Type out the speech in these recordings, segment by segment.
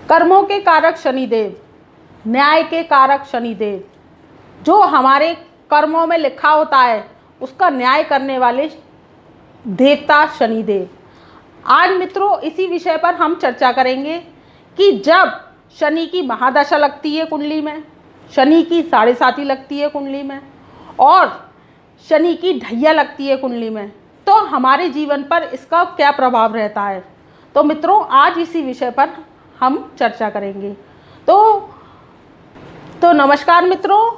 कर्मों के कारक शनिदेव, न्याय के कारक शनिदेव, जो हमारे कर्मों में लिखा होता है उसका न्याय करने वाले देवता शनिदेव। आज मित्रों इसी विषय पर हम चर्चा करेंगे कि जब शनि की महादशा लगती है कुंडली में, शनि की 7.5 लगती है कुंडली में और शनि की ढैया लगती है कुंडली में, तो हमारे जीवन पर इसका क्या प्रभाव रहता है। तो मित्रों आज इसी विषय पर हम चर्चा करेंगे। तो नमस्कार मित्रों,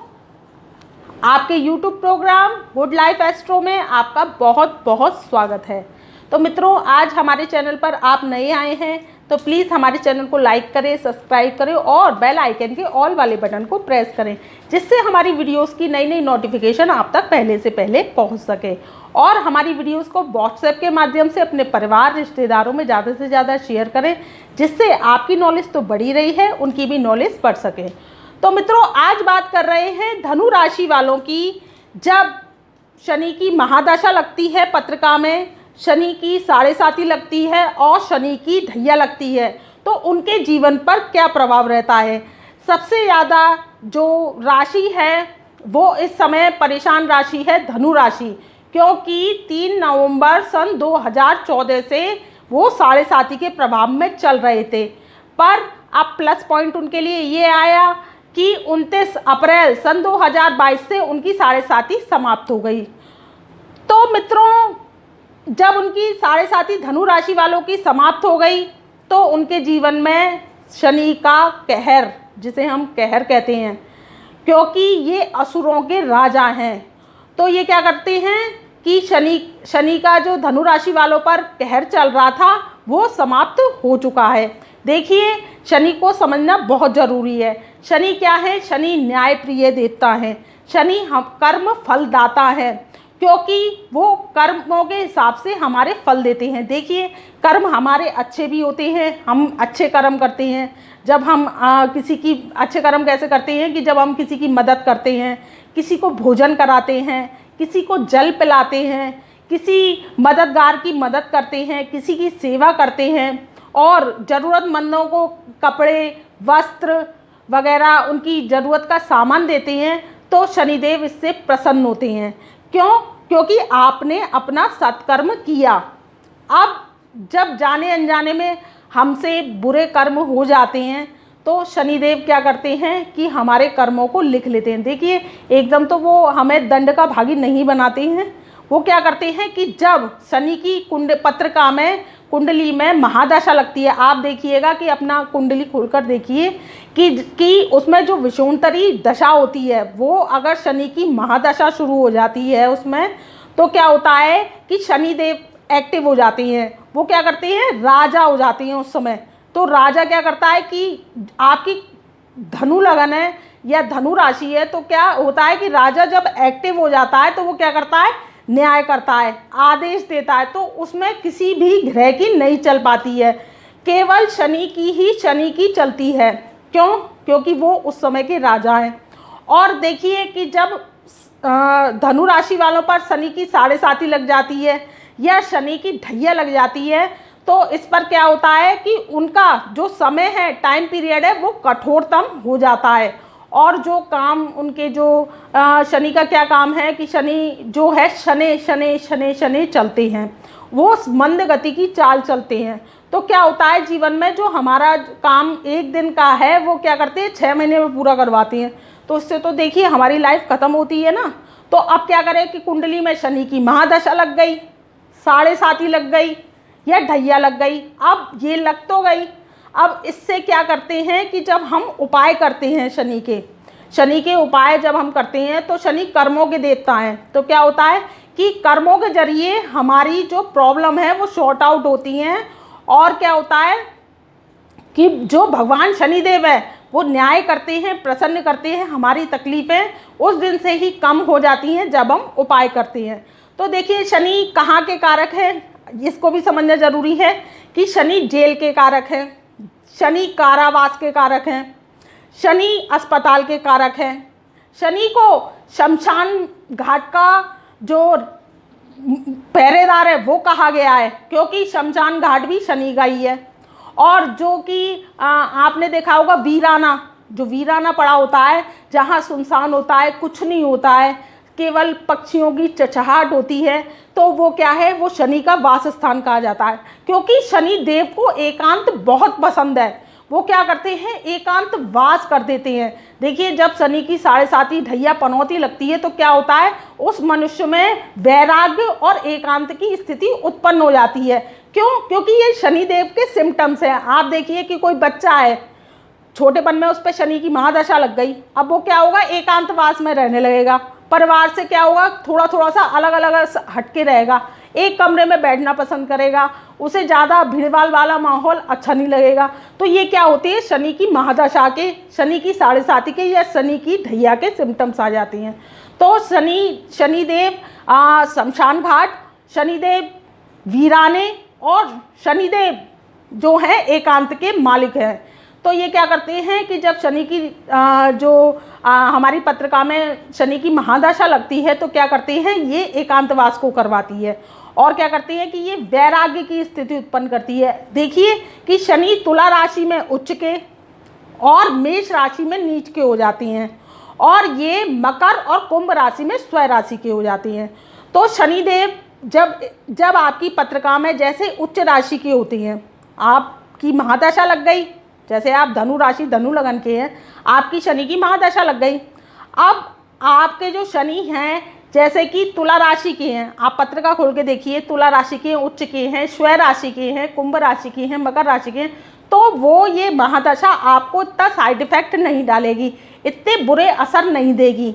आपके YouTube program Good Life Astro में आपका बहुत बहुत स्वागत है। तो मित्रों आज हमारे चैनल पर आप नए आए हैं तो प्लीज़ हमारे चैनल को लाइक करें, सब्सक्राइब करें और बेल आइकन के ऑल वाले बटन को प्रेस करें, जिससे हमारी वीडियोस की नई नई नोटिफिकेशन आप तक पहले से पहले पहुंच सके। और हमारी वीडियोस को व्हाट्सएप के माध्यम से अपने परिवार रिश्तेदारों में ज़्यादा से ज़्यादा शेयर करें, जिससे आपकी नॉलेज तो बढ़ी रही है, उनकी भी नॉलेज बढ़ सके। तो मित्रों आज बात कर रहे हैं धनु राशि वालों की। जब शनि की महादशा लगती है पत्रिका में, शनि की 7.5 लगती है और शनि की ढैया लगती है, तो उनके जीवन पर क्या प्रभाव रहता है। सबसे ज़्यादा जो राशि है वो इस समय परेशान राशि है धनु राशि, क्योंकि 3 नवंबर सन 2014 से वो 7.5 के प्रभाव में चल रहे थे। पर अब प्लस पॉइंट उनके लिए ये आया कि 29 अप्रैल सन 2022 से उनकी 7.5 समाप्त हो गई। तो मित्रों जब उनकी 7.5 धनु राशि वालों की समाप्त हो गई तो उनके जीवन में शनि का कहर, जिसे हम कहर कहते हैं, क्योंकि ये असुरों के राजा हैं, तो ये क्या करते हैं कि शनि का जो धनु राशि वालों पर कहर चल रहा था वो समाप्त हो चुका है। देखिए शनि को समझना बहुत ज़रूरी है। शनि क्या है? शनि न्याय प्रिय देवता है। शनि हम कर्म फलदाता है, क्योंकि वो कर्मों के हिसाब से हमारे फल देते हैं। देखिए कर्म हमारे अच्छे भी होते हैं, हम अच्छे कर्म करते हैं। जब हम किसी की अच्छे कर्म कैसे करते हैं कि जब हम किसी की मदद करते हैं, किसी को भोजन कराते हैं, किसी को जल पिलाते हैं, किसी मददगार की मदद करते हैं, किसी की सेवा करते हैं और ज़रूरतमंदों को कपड़े, वस्त्र वगैरह उनकी ज़रूरत का सामान देते हैं, तो शनिदेव इससे प्रसन्न होते हैं। क्यों? क्योंकि आपने अपना सत्कर्म किया। अब जब जाने अनजाने में हमसे बुरे कर्म हो जाते हैं तो शनिदेव क्या करते हैं कि हमारे कर्मों को लिख लेते हैं। देखिए एकदम तो वो हमें दंड का भागी नहीं बनाते हैं। वो क्या करते हैं कि जब शनि की पत्रिका में कुंडली में महादशा लगती है, आप देखिएगा कि अपना कुंडली खोलकर देखिए कि उसमें जो विषुवंतरी दशा होती है वो अगर शनि की महादशा शुरू हो जाती है उसमें, तो क्या होता है कि शनिदेव एक्टिव हो जाते हैं। वो क्या करते हैं? राजा हो जाते हैं उस समय। तो राजा क्या करता है कि आपकी धनु लगन है या धनु राशि है, तो क्या होता है कि राजा जब एक्टिव हो जाता है तो वो क्या करता है? न्याय करता है, आदेश देता है। तो उसमें किसी भी ग्रह की नहीं चल पाती है, केवल शनि की चलती है। क्यों? क्योंकि वो उस समय के राजा हैं। और देखिए कि जब धनु राशि वालों पर शनि की 7.5 लग जाती है या शनि की ढैया लग जाती है, तो इस पर क्या होता है कि उनका जो समय है, टाइम पीरियड है, वो कठोरतम हो जाता है। और जो काम उनके जो शनि का क्या काम है कि शनि जो है शनि चलते हैं, वो मंद गति की चाल चलते हैं। तो क्या होता है जीवन में जो हमारा काम एक दिन का है वो क्या करते हैं 6 महीने में पूरा करवाते हैं। तो इससे तो देखिए हमारी लाइफ ख़त्म होती है ना। तो अब क्या करें कि कुंडली में शनि की महादशा लग गई, 7.5 लग गई या ढैया लग गई। अब ये लग तो गई, अब इससे क्या करते हैं कि जब हम उपाय करते हैं शनि के उपाय जब हम करते हैं तो शनि कर्मों के देवता हैं। तो क्या होता है कि कर्मों के जरिए हमारी जो प्रॉब्लम है वो सॉर्ट आउट होती हैं। और क्या होता है कि जो भगवान शनिदेव है वो न्याय करते हैं, प्रसन्न करते हैं। हमारी तकलीफ़ें उस दिन से ही कम हो जाती हैं जब हम उपाय करते हैं। तो देखिए शनि कहाँ के कारक है, इसको भी समझना ज़रूरी है कि शनि जेल के कारक हैं, शनि कारावास के कारक हैं, शनि अस्पताल के कारक हैं। शनि को शमशान घाट का जो पहरेदार है वो कहा गया है, क्योंकि शमशान घाट भी शनि का ही है। और जो कि आपने देखा होगा वीराना, जो वीराना पड़ा होता है, जहाँ सुनसान होता है, कुछ नहीं होता है, केवल पक्षियों की चहचहाट होती है, तो वो क्या है, वो शनि का वास स्थान कहा जाता है। क्योंकि शनि देव को एकांत बहुत पसंद है, वो क्या करते हैं, एकांत वास कर देते हैं। देखिए जब शनि की 7.5 ढैया पनौती लगती है तो क्या होता है, उस मनुष्य में वैराग्य और एकांत की स्थिति उत्पन्न हो जाती है। क्यों? क्योंकि ये शनिदेव के सिम्टम्स हैं। आप देखिए कि कोई बच्चा है, छोटेपन में उस पर शनि की महादशा लग गई, अब वो क्या होगा, एकांतवास में रहने लगेगा, परिवार से क्या होगा, थोड़ा थोड़ा सा अलग अलग हटके रहेगा, एक कमरे में बैठना पसंद करेगा, उसे ज़्यादा भीड़भाड़ वाला माहौल अच्छा नहीं लगेगा। तो ये क्या होती है, शनि की महादशा के, शनि की 7.5 के या शनि की ढैया के सिम्टम्स आ जाती हैं। तो शनिदेव शमशान घाट, शनिदेव वीराने और शनिदेव जो है एकांत के मालिक हैं। तो ये क्या करते हैं कि जब शनि की हमारी पत्रिका में शनि की महादशा लगती है तो क्या करते हैं, ये एकांतवास को करवाती है। और क्या करती है कि ये वैराग्य की स्थिति उत्पन्न करती है। देखिए कि शनि तुला राशि में उच्च के और मेष राशि में नीच के हो जाती हैं, और ये मकर और कुंभ राशि में स्वय राशि के हो जाती हैं। तो शनिदेव जब आपकी पत्रिका में जैसे उच्च राशि की होती हैं, आपकी महादशा लग गई, जैसे आप धनु राशि धनु लगन के हैं, आपकी शनि की महादशा लग गई। अब आपके जो शनि हैं जैसे कि तुला राशि के हैं, आप पत्रिका खोल के देखिए, तुला राशि के हैं, उच्च के हैं, स्वय राशि के हैं, कुंभ राशि के हैं, मकर राशि के हैं, तो वो ये महादशा आपको इतना साइड इफेक्ट नहीं डालेगी, इतने बुरे असर नहीं देगी।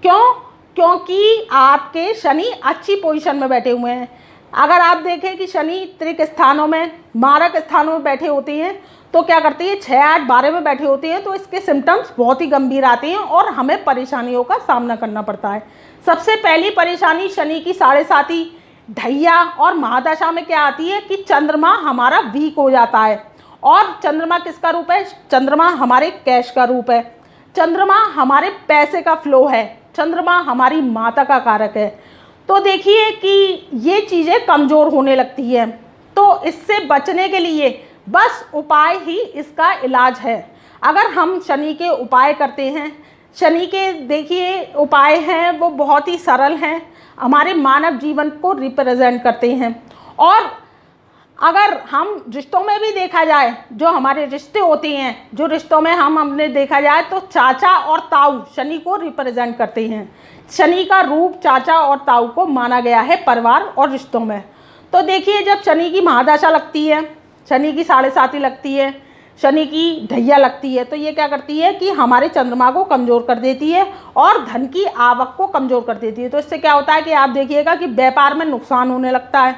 क्यों? क्योंकि आपके शनि अच्छी पोजीशन में बैठे हुए हैं। अगर आप देखें कि शनि त्रिक स्थानों में, मारक स्थानों में बैठे होते हैं तो क्या करती है, 6, 8, 12 में बैठे होते हैं, तो इसके सिम्टम्स बहुत ही गंभीर आते हैं और हमें परेशानियों का सामना करना पड़ता है। सबसे पहली परेशानी शनि की 7.5 ढैया और महादशा में क्या आती है कि चंद्रमा हमारा वीक हो जाता है। और चंद्रमा किसका रूप है? चंद्रमा हमारे कैश का रूप है, चंद्रमा हमारे पैसे का फ्लो है, चंद्रमा हमारी माता का कारक है। तो देखिए कि ये चीज़ें कमज़ोर होने लगती हैं। तो इससे बचने के लिए बस उपाय ही इसका इलाज है। अगर हम शनि के उपाय करते हैं, शनि के देखिए उपाय हैं वो बहुत ही सरल हैं, हमारे मानव जीवन को रिप्रेजेंट करते हैं। और अगर हम रिश्तों में भी देखा जाए, जो हमारे रिश्ते होते हैं, जो रिश्तों में हमने देखा जाए तो चाचा और ताऊ शनि को रिप्रेजेंट करते हैं। शनि का रूप चाचा और ताऊ को माना गया है परिवार और रिश्तों में। तो देखिए जब शनि की महादशा लगती है, शनि की 7.5 लगती है, शनि की ढैया लगती है, तो ये क्या करती है कि हमारे चंद्रमा को कमज़ोर कर देती है और धन की आवक को कमज़ोर कर देती है। तो इससे क्या होता है कि आप देखिएगा कि व्यापार में नुकसान होने लगता है,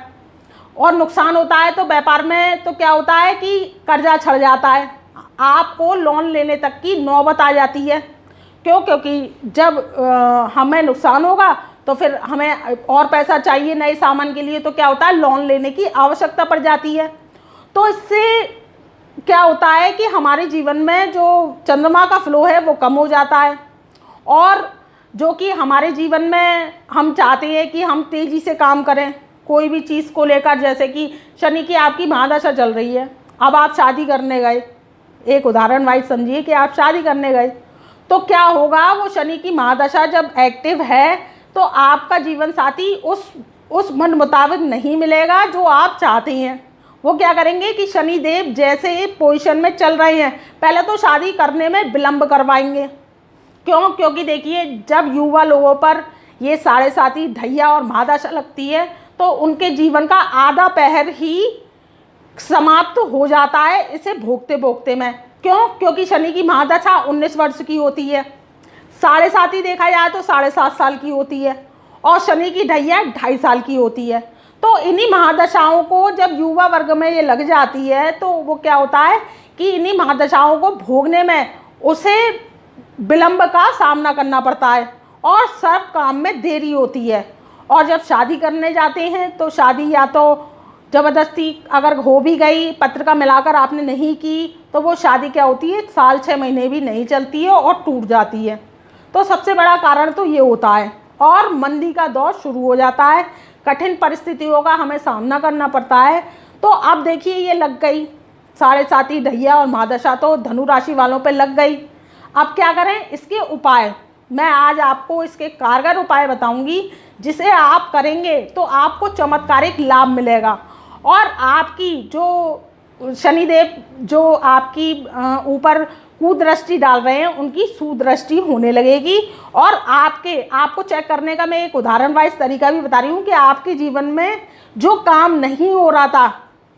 और नुकसान होता है तो व्यापार में तो क्या होता है कि कर्जा छड़ जाता है, आपको लोन लेने तक की नौबत आ जाती है। क्यों? क्योंकि जब हमें नुकसान होगा तो फिर हमें और पैसा चाहिए नए सामान के लिए, तो क्या होता है, लोन लेने की आवश्यकता पड़ जाती है। तो इससे क्या होता है कि हमारे जीवन में जो चंद्रमा का फ्लो है वो कम हो जाता है, और जो कि हमारे जीवन में हम चाहते हैं कि हम तेज़ी से काम करें कोई भी चीज़ को लेकर। जैसे कि शनि की आपकी महादशा चल रही है, अब आप शादी करने गए, एक उदाहरण वाइज समझिए कि आप शादी करने गए, तो क्या होगा, वो शनि की महादशा जब एक्टिव है तो आपका जीवन साथी उस मन मुताबिक नहीं मिलेगा जो आप चाहते हैं। वो क्या करेंगे कि शनिदेव जैसे पोजीशन में चल रहे हैं, पहले तो शादी करने में विलंब करवाएंगे। क्यों? क्योंकि देखिए जब युवा लोगों पर ये 7.5 ढैया और महादशा लगती है तो उनके जीवन का आधा पहर ही समाप्त हो जाता है इसे भोगते भोगते में। क्यों? क्योंकि शनि की महादशा 19 वर्ष की होती है, 7.5 देखा जाए तो 7.5 साल की होती है, और शनि की ढैया 2.5 साल की होती है। तो इन्हीं महादशाओं को जब युवा वर्ग में ये लग जाती है तो वो क्या होता है कि इन्हीं महादशाओं को भोगने में उसे विलंब का सामना करना पड़ता है और सब काम में देरी होती है। और जब शादी करने जाते हैं तो शादी या तो ज़बरदस्ती अगर हो भी गई, पत्रिका मिलाकर आपने नहीं की, तो वो शादी क्या होती है, साल 6 महीने भी नहीं चलती है और टूट जाती है। तो सबसे बड़ा कारण तो ये होता है, और मंदी का दौर शुरू हो जाता है, कठिन परिस्थितियों का हमें सामना करना पड़ता है। तो अब देखिए ये लग गई साढ़े साती ढैया और महादशा तो धनु राशि वालों पे लग गई। अब क्या करें, इसके उपाय मैं आज आपको इसके कारगर उपाय बताऊंगी, जिसे आप करेंगे तो आपको चमत्कारिक लाभ मिलेगा और आपकी जो शनिदेव जो आपकी ऊपर कुदृष्टि डाल रहे हैं उनकी सुदृष्टि होने लगेगी। और आपको चेक करने का मैं एक उदाहरण वाइज तरीका भी बता रही हूँ कि आपके जीवन में जो काम नहीं हो रहा था,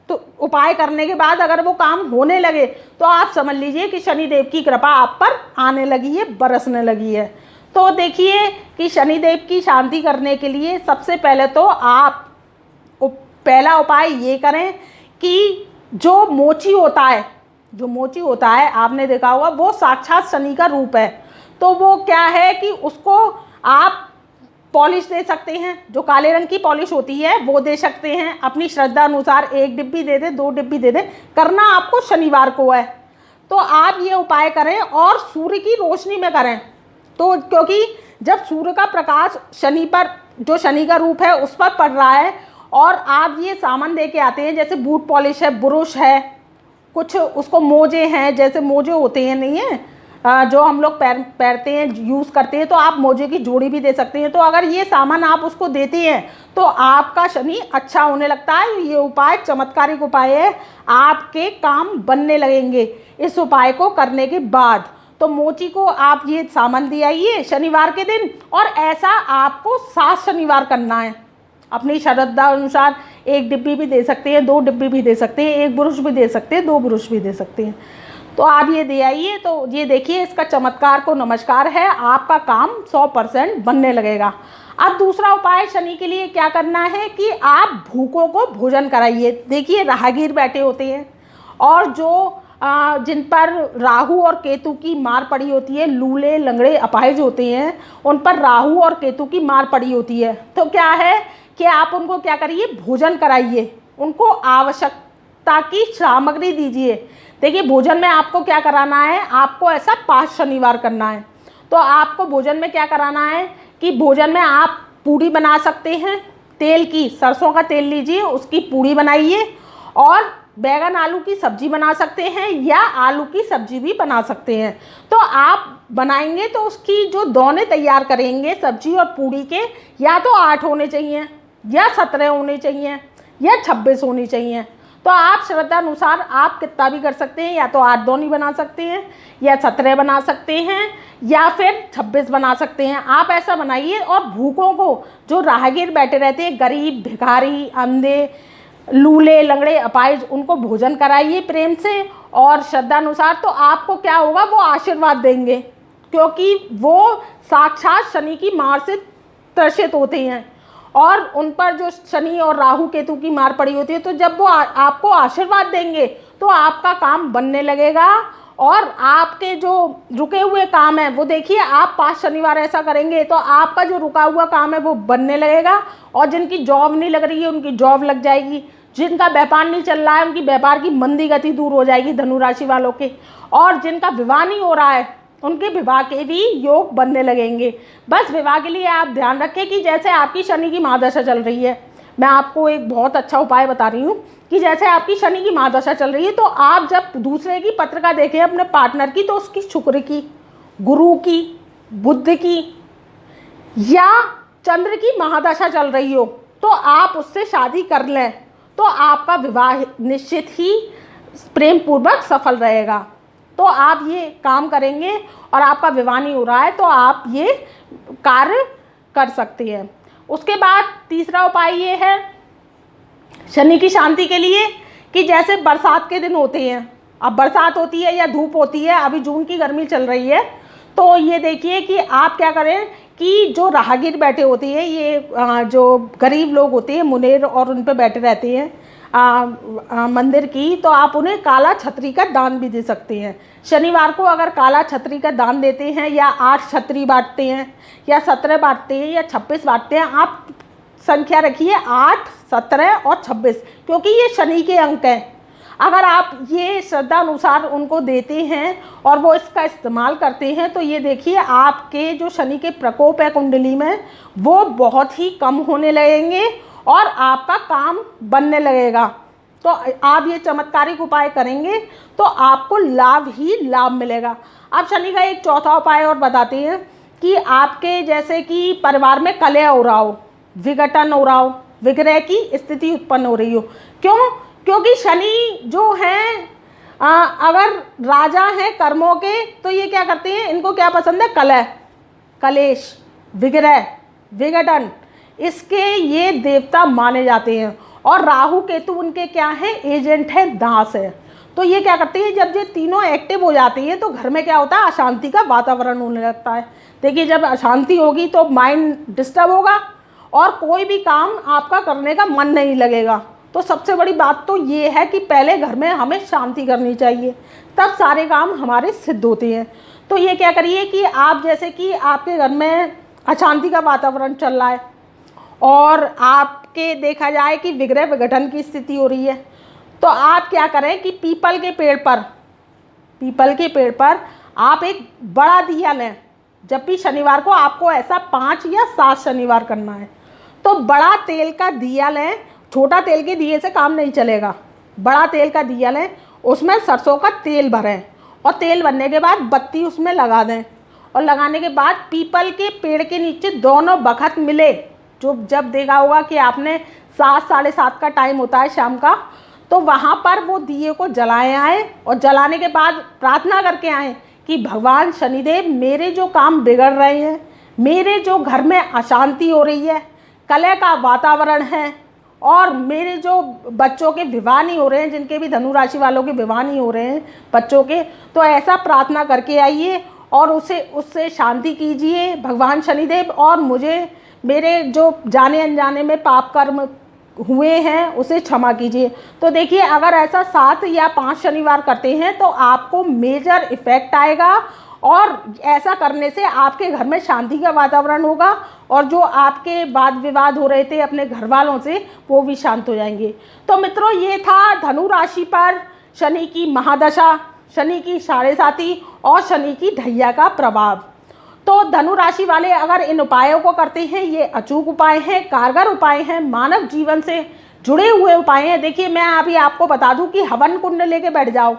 तो उपाय करने के बाद अगर वो काम होने लगे तो आप समझ लीजिए कि शनिदेव की कृपा आप पर आने लगी है, बरसने लगी है। तो देखिए कि शनिदेव की शांति करने के लिए सबसे पहले तो आप पहला उपाय ये करें कि जो मोची होता है आपने देखा होगा, वो साक्षात शनि का रूप है। तो वो क्या है कि उसको आप पॉलिश दे सकते हैं, जो काले रंग की पॉलिश होती है वो दे सकते हैं। अपनी श्रद्धा अनुसार 1 डिब्बी दे दें, 2 डिब्बी दे दें, करना आपको शनिवार को है। तो आप ये उपाय करें और सूर्य की रोशनी में करें। तो क्योंकि जब सूर्य का प्रकाश शनि पर, जो शनि का रूप है, उस पर पड़ रहा है और आप ये सामान दे के आते हैं, जैसे बूट पॉलिश है, ब्रश है, कुछ उसको मोजे हैं, जैसे मोजे होते हैं नहीं है जो हम लोग पहनते हैं, यूज़ करते हैं, तो आप मोजे की जोड़ी भी दे सकते हैं। तो अगर ये सामान आप उसको देते हैं तो आपका शनि अच्छा होने लगता है। ये उपाय चमत्कारिक उपाय है, आपके काम बनने लगेंगे इस उपाय को करने के बाद। तो मोची को आप ये सामान दे आइए शनिवार के दिन, और ऐसा आपको 7 शनिवार करना है। अपनी श्रद्धा अनुसार 1 डिब्बी भी दे सकते हैं, 2 डिब्बी भी दे सकते हैं, 1 ब्रश भी दे सकते हैं, 2 ब्रश भी दे सकते हैं। तो आप ये दे आइए। तो ये देखिए, इसका चमत्कार को नमस्कार है, आपका काम 100% बनने लगेगा। अब दूसरा उपाय शनि के लिए क्या करना है कि आप भूखों को भोजन कराइए। देखिए, राहगीर बैठे होते हैं और जो जिन पर राहु और केतु की मार पड़ी होती है, लूले लंगड़े अपाहिज होते हैं, उन पर राहु और केतु की मार पड़ी होती है। तो क्या है कि आप उनको क्या करिए, भोजन कराइए, उनको आवश्यकता की सामग्री दीजिए। देखिए, भोजन में आपको क्या कराना है, आपको ऐसा 5 शनिवार करना है। तो आपको भोजन में क्या कराना है कि भोजन में आप पूड़ी बना सकते हैं, तेल की, सरसों का तेल लीजिए, उसकी पूड़ी बनाइए, और बैगन आलू की सब्जी बना सकते हैं या आलू की सब्जी भी बना सकते हैं। तो आप बनाएंगे तो उसकी जो दोने तैयार करेंगे सब्जी और पूड़ी के, या तो 8 होने चाहिए, या 17 होने चाहिए, या 26 होनी चाहिए। तो आप श्रद्धा अनुसार आप कितना भी कर सकते हैं, या तो 8 दोनी बना सकते हैं, या 17 बना सकते हैं, या फिर 26 बना सकते हैं। आप ऐसा बनाइए और भूखों को, जो राहगीर बैठे रहते हैं, गरीब, भिखारी, अंधे, लूले लंगड़े अपाहिज, उनको भोजन कराइए प्रेम से और श्रद्धा अनुसार। तो आपको क्या होगा, वो आशीर्वाद देंगे, क्योंकि वो साक्षात शनि की मार से त्रसित होते हैं और उन पर जो शनि और राहु केतु की मार पड़ी होती है। तो जब वो आपको आशीर्वाद देंगे तो आपका काम बनने लगेगा और आपके जो रुके हुए काम हैं, वो देखिए, आप 5 शनिवार ऐसा करेंगे तो आपका जो रुका हुआ काम है वो बनने लगेगा। और जिनकी जॉब नहीं लग रही है उनकी जॉब लग जाएगी, जिनका व्यापार नहीं चल रहा है उनकी व्यापार की मंदी गति दूर हो जाएगी धनु राशि वालों के, और जिनका विवाह नहीं हो रहा है उनके विवाह के भी योग बनने लगेंगे। बस विवाह के लिए आप ध्यान रखें कि जैसे आपकी शनि की महादशा चल रही है, मैं आपको एक बहुत अच्छा उपाय बता रही हूँ कि जैसे आपकी शनि की महादशा चल रही है, तो आप जब दूसरे की पत्रिका देखें अपने पार्टनर की, तो उसकी शुक्र की, गुरु की, बुध की या चंद्र की महादशा चल रही हो, तो आप उससे शादी कर लें, तो आपका विवाह निश्चित ही प्रेम पूर्वक सफल रहेगा। तो आप ये काम करेंगे और आपका विवाह नहीं हो रहा है तो आप ये कार्य कर सकते हैं। उसके बाद तीसरा उपाय ये है शनि की शांति के लिए कि जैसे बरसात के दिन होते हैं, अब बरसात होती है या धूप होती है, अभी जून की गर्मी चल रही है, तो ये देखिए कि आप क्या करें कि जो राहगीर बैठे होते हैं, ये जो गरीब लोग होते हैं, मुनेर और उन पे बैठे रहते हैं मंदिर की, तो आप उन्हें काला छतरी का दान भी दे सकते हैं। शनिवार को अगर काला छतरी का दान देते हैं, या 8 छतरी बांटते हैं, या 17 बांटते हैं, या 26 बांटते हैं, आप संख्या रखिए 8, 17 और 26, क्योंकि ये शनि के अंक हैं। अगर आप ये श्रद्धा अनुसार उनको देते हैं और वो इसका इस्तेमाल करते हैं, तो ये देखिए आपके जो शनि के प्रकोप है कुंडली में, वो बहुत ही कम होने लगेंगे और आपका काम बनने लगेगा। तो आप ये चमत्कारिक उपाय करेंगे तो आपको लाभ ही लाभ मिलेगा। अब शनि का एक चौथा उपाय और बताते हैं कि आपके जैसे कि परिवार में कलह हो रहा हो, विघटन हो रहा हो, विग्रह की स्थिति उत्पन्न हो रही हो। क्यों? क्योंकि शनि जो है अगर राजा हैं कर्मों के, तो ये क्या करते हैं, इनको क्या पसंद है, कलह, कलेश, विग्रह, विघटन, इसके ये देवता माने जाते हैं। और राहु केतु उनके क्या है, एजेंट है, दास है। तो ये क्या करते हैं, जब ये तीनों एक्टिव हो जाती है तो घर में क्या होता है, अशांति का वातावरण होने लगता है। देखिए जब अशांति होगी तो माइंड डिस्टर्ब होगा और कोई भी काम आपका करने का मन नहीं लगेगा। तो सबसे बड़ी बात तो ये है कि पहले घर में हमें शांति करनी चाहिए, तब सारे काम हमारे सिद्ध होते हैं। तो ये क्या करिए कि आप जैसे कि आपके घर में अशांति का वातावरण चल रहा है और आपके देखा जाए कि विग्रह विघटन की स्थिति हो रही है, तो आप क्या करें कि पीपल के पेड़ पर आप एक बड़ा दिया लें। जब भी शनिवार को आपको ऐसा 5 या 7 शनिवार करना है, तो बड़ा तेल का दिया लें। छोटा तेल के दिए से काम नहीं चलेगा, बड़ा तेल का दिया लें, उसमें सरसों का तेल भरें और तेल भरने के बाद बत्ती उसमें लगा दें। और लगाने के बाद पीपल के पेड़ के नीचे दोनों बखत मिले, जो जब देखा होगा कि आपने 7 साढ़े 7 का टाइम होता है शाम का, तो वहाँ पर वो दिए को जलाए आए और जलाने के बाद प्रार्थना करके आए कि भगवान शनिदेव, मेरे जो काम बिगड़ रहे हैं, मेरे जो घर में अशांति हो रही है, कलह का वातावरण है और मेरे जो बच्चों के विवाह नहीं हो रहे हैं, जिनके भी धनु राशि वालों के विवाह नहीं हो रहे हैं बच्चों के, तो ऐसा प्रार्थना करके आइए और उससे शांति कीजिए भगवान शनिदेव, और मुझे मेरे जो जाने अनजाने में पाप कर्म हुए हैं उसे क्षमा कीजिए। तो देखिए अगर ऐसा 7 या 5 शनिवार करते हैं तो आपको मेजर इफ़ेक्ट आएगा और ऐसा करने से आपके घर में शांति का वातावरण होगा और जो आपके वाद विवाद हो रहे थे अपने घर वालों से, वो भी शांत हो जाएंगे। तो मित्रों, ये था धनु राशि पर शनि की महादशा, शनि की 7.5 और शनि की ढैया का प्रभाव। तो धनु राशि वाले अगर इन उपायों को करते हैं, ये अचूक उपाय हैं, कारगर उपाय हैं, मानव जीवन से जुड़े हुए उपाय हैं। देखिए मैं अभी आपको बता दूं कि हवन कुंड लेके बैठ जाओ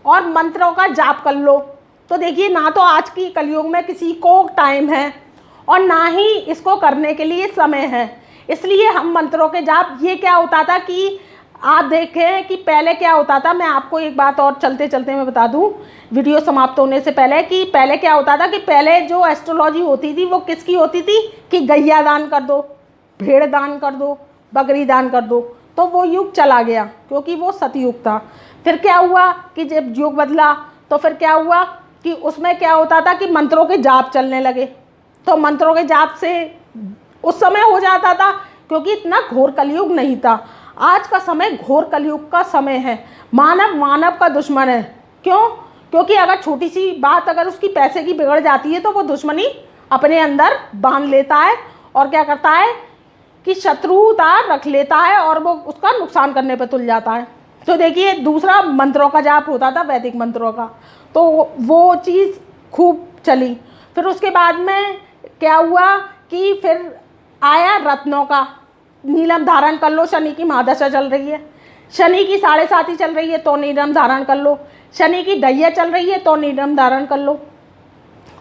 और मंत्रों का जाप कर लो। तो देखिए ना तो आज की कलयुग में किसी को टाइम है और ना ही इसको करने के लिए समय है, इसलिए हम मंत्रों के जाप, ये क्या होता था कि आप देखें कि पहले क्या होता था, मैं आपको एक बात और चलते चलते मैं बता दूं वीडियो समाप्त होने से पहले, कि पहले क्या होता था कि पहले जो एस्ट्रोलॉजी होती थी वो किसकी होती थी कि गैया दान कर दो, भेड़ दान कर दो, बकरी दान कर दो। तो वो युग चला गया क्योंकि वो सतयुग था। फिर क्या हुआ कि जब युग बदला तो फिर क्या हुआ कि उसमें क्या होता था कि मंत्रों के जाप चलने लगे। तो मंत्रों के जाप से उस समय हो जाता था क्योंकि इतना घोर कलयुग नहीं था। आज का समय घोर कलयुग का समय है। मानव मानव का दुश्मन है। क्यों? क्योंकि अगर छोटी सी बात अगर उसकी पैसे की बिगड़ जाती है तो वो दुश्मनी अपने अंदर बांध लेता है और क्या करता है कि शत्रुता रख लेता है और वो उसका नुकसान करने पर तुल जाता है। तो देखिए दूसरा मंत्रों का जाप होता था, वैदिक मंत्रों का, तो वो चीज़ खूब चली। फिर उसके बाद में क्या हुआ कि फिर आया रत्नों का, नीलम धारण कर लो, शनि की महादशा चल रही है, शनि की 7.5 चल रही है तो नीलम धारण कर लो, शनि की ढैया चल रही है तो नीलम धारण कर लो।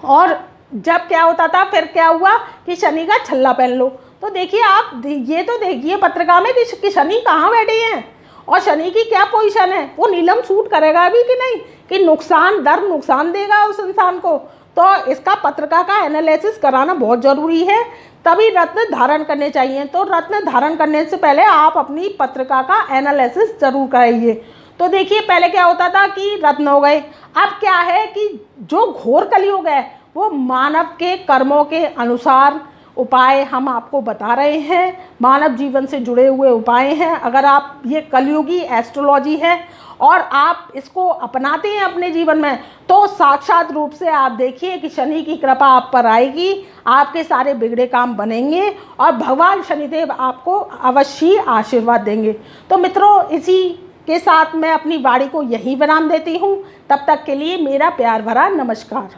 और जब क्या होता था फिर क्या हुआ कि शनि का छल्ला पहन लो। तो देखिए आप ये तो देखिए पत्रिका में कि शनि कहाँ बैठे हैं और शनि की क्या पोजीशन है, वो नीलम सूट करेगा अभी कि नहीं, कि नुकसान देगा उस इंसान को। तो इसका पत्रिका का एनालिसिस कराना बहुत ज़रूरी है, तभी रत्न धारण करने चाहिए। तो रत्न धारण करने से पहले आप अपनी पत्रिका का एनालिसिस जरूर कराइए। तो देखिए पहले क्या होता था कि रत्न हो गए, अब क्या है कि जो घोर कलयुग है वो मानव के कर्मों के अनुसार उपाय हम आपको बता रहे हैं, मानव जीवन से जुड़े हुए उपाय हैं। अगर आप ये कलयुगी एस्ट्रोलॉजी है और आप इसको अपनाते हैं अपने जीवन में तो साक्षात रूप से आप देखिए कि शनि की कृपा आप पर आएगी, आपके सारे बिगड़े काम बनेंगे और भगवान शनिदेव आपको अवश्य आशीर्वाद देंगे। तो मित्रों, इसी के साथ मैं अपनी वाणी को यहीं विराम देती हूँ। तब तक के लिए मेरा प्यार भरा नमस्कार।